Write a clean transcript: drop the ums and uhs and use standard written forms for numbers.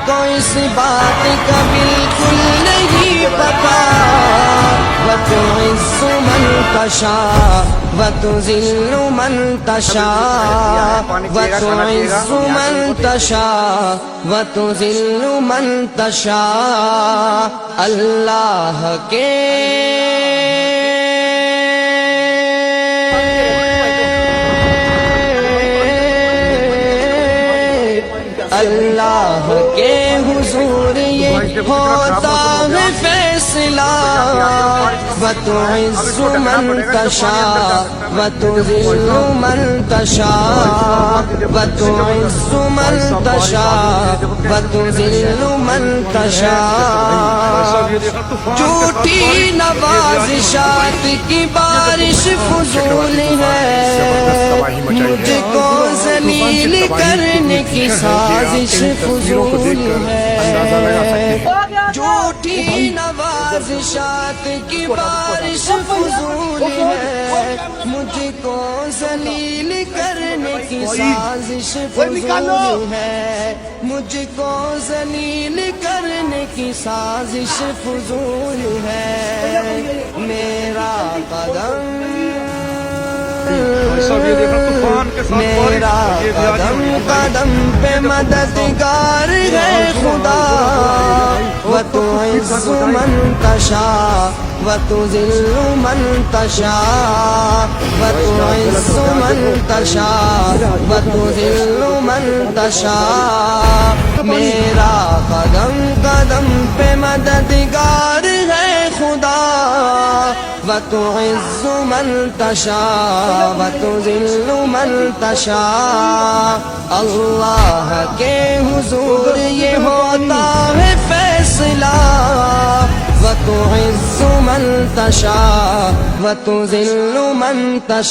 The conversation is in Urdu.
کو اس بات کا بالکل نہیں پتا وتعز من تشاء وتذل من تشاء وتعز من تشاء وتذل من تشاء اللہ کے اللہ کے حضور یہ ہوتا ہے فیصلہ وتعز من تشاء وتذل من تشاء وتعز من تشاء وتذل من تشاء جھوٹی نوازشات کی بارش فضول ہے مجھ کو ذلیل کرنے کی سازش فضول ہے جھوٹی نوازشات کی بارش فضول ہے مجھ کو ذلیل کرنے کی سازش فضول ہے مجھ کو ذلیل کرنے کی سازش فضول ہے میرا قدم میرا قدم قدم پہ مددگار ہے خدا وتعز من تشاء وتذل من تشاء وتعز من تشاء وتذل من تشاء میرا قدم قدم پہ مددگار ہے خدا وتعز من تشاء وتذل من تشاء اللہ کے حضور یہ ہوتا ہے فیصلہ وتعز من تشاء وتذل من تشاء